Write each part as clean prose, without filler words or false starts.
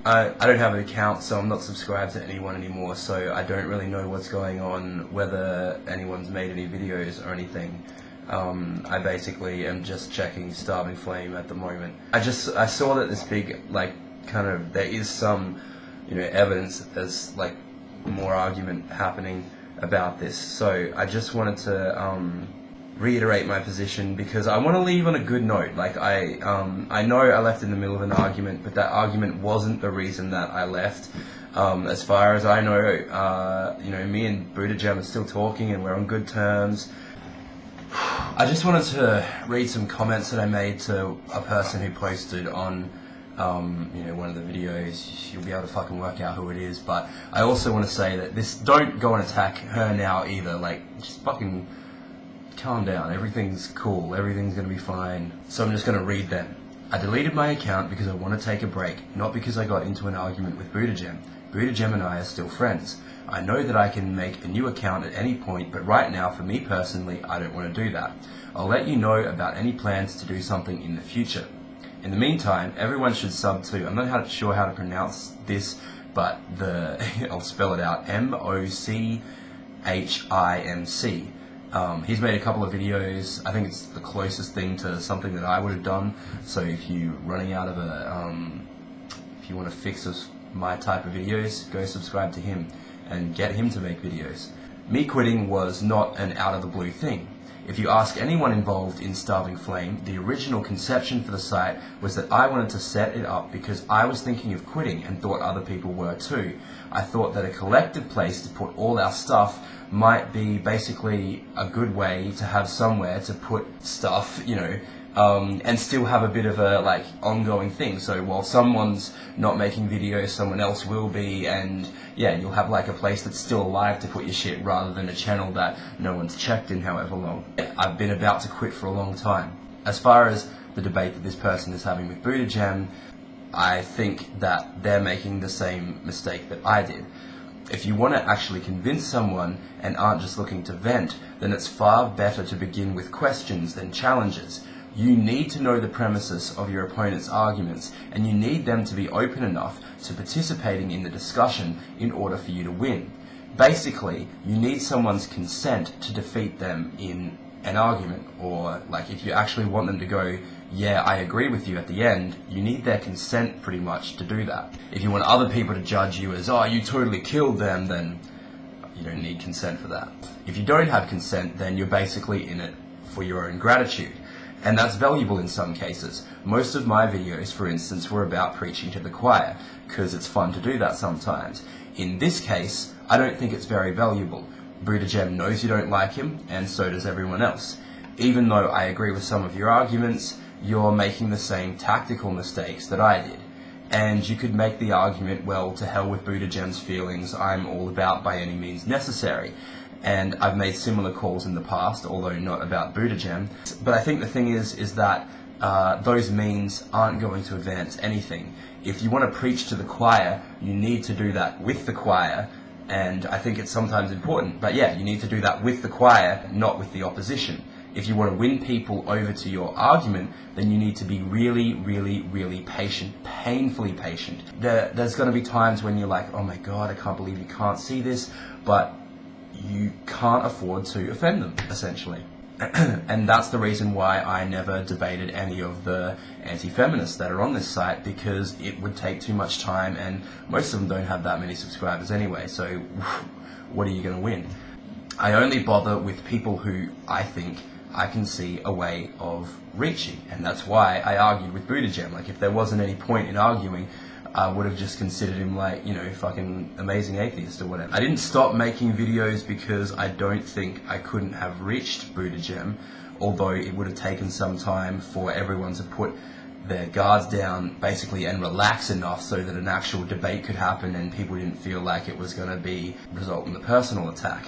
I don't have an account, so I'm not subscribed to anyone anymore, so I don't really know what's going on, whether anyone's made any videos or anything. I basically am just checking Starving Flame at the moment. I saw that this big, like, there is some, evidence that there's, like, more argument happening about this, so I just wanted to, reiterate my position, because I want to leave on a good note. Like, I know I left in the middle of an argument, but that argument wasn't the reason that I left. As far as I know, me and Buddha Jam are still talking and we're on good terms. I just wanted to read some comments that I made to a person who posted on one of the videos. You'll be able to fucking work out who it is, but I also want to say that don't go and attack her now either. Like, just fucking calm down, everything's cool, everything's gonna be fine. So I'm just gonna read them. I deleted my account because I want to take a break, not because I got into an argument with Buddha Gem. Buddha Gem and I are still friends. I know that I can make a new account at any point, but right now, for me personally, I don't want to do that. I'll let you know about any plans to do something in the future. In the meantime, everyone should sub to, I'm not sure how to pronounce this, but I'll spell it out, MOCHIMC. He's made a couple of videos. I think it's the closest thing to something that I would have done. So if you're running out of if you want to fix my type of videos, go subscribe to him and get him to make videos. Me quitting was not an out of the blue thing. If you ask anyone involved in Starving Flame, the original conception for the site was that I wanted to set it up because I was thinking of quitting and thought other people were too. I thought that a collective place to put all our stuff might be basically a good way to have somewhere to put stuff, and still have a bit of a ongoing thing. So while someone's not making videos, someone else will be, and yeah, you'll have like a place that's still alive to put your shit rather than a channel that no one's checked in however long. I've been about to quit for a long time. As far as the debate that this person is having with Buddha Jam, I think that they're making the same mistake that I did. If you want to actually convince someone and aren't just looking to vent, then it's far better to begin with questions than challenges. You need to know the premises of your opponent's arguments, and you need them to be open enough to participating in the discussion in order for you to win. Basically, you need someone's consent to defeat them in an argument, or if you actually want them to go, yeah, I agree with you at the end, you need their consent pretty much to do that. If you want other people to judge you as, oh, you totally killed them, then you don't need consent for that. If you don't have consent, then you're basically in it for your own gratitude. And that's valuable in some cases. Most of my videos, for instance, were about preaching to the choir, because it's fun to do that sometimes. In this case, I don't think it's very valuable. Buddha Gem knows you don't like him, and so does everyone else. Even though I agree with some of your arguments, you're making the same tactical mistakes that I did. And you could make the argument, well, to hell with Buddha Gem's feelings, I'm all about by any means necessary. And I've made similar calls in the past, although not about Buddha Gem. But I think the thing is that those means aren't going to advance anything. If you want to preach to the choir, you need to do that with the choir, and I think it's sometimes important. But yeah, you need to do that with the choir, not with the opposition. If you want to win people over to your argument, then you need to be really, really, really patient, painfully patient. There's going to be times when you're like, oh my god, I can't believe you can't see this, but you can't afford to offend them, essentially. And that's the reason why I never debated any of the anti-feminists that are on this site, because it would take too much time, and most of them don't have that many subscribers anyway, so what are you going to win? I only bother with people who I think I can see a way of reaching, and that's why I argued with Buddha Gem. If there wasn't any point in arguing, I would have just considered him fucking amazing atheist or whatever. I didn't stop making videos because I don't think I couldn't have reached Buddha Gem, although it would have taken some time for everyone to put their guards down, basically, and relax enough so that an actual debate could happen and people didn't feel like it was going to result in a personal attack.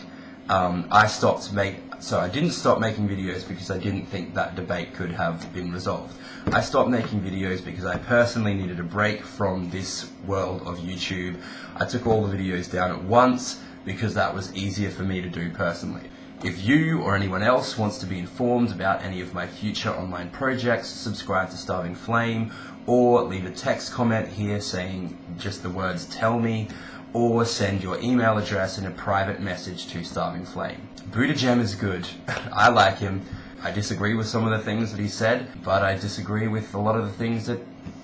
I didn't stop making videos because I didn't think that debate could have been resolved. I stopped making videos because I personally needed a break from this world of YouTube. I took all the videos down at once because that was easier for me to do personally. If you or anyone else wants to be informed about any of my future online projects, subscribe to Starving Flame, or leave a text comment here saying just the words "tell me," or send your email address in a private message to Starving Flame. Buddha Gem is good. I like him. I disagree with some of the things that he said, but I disagree with a lot of the things that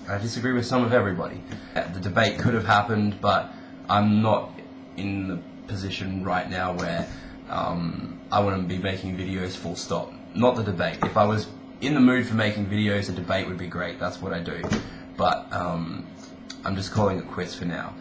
I disagree with some of everybody. The debate could have happened, but I'm not in the position right now where I want to be making videos full stop. Not the debate. If I was in the mood for making videos, a debate would be great. That's what I do. But I'm just calling it quits for now.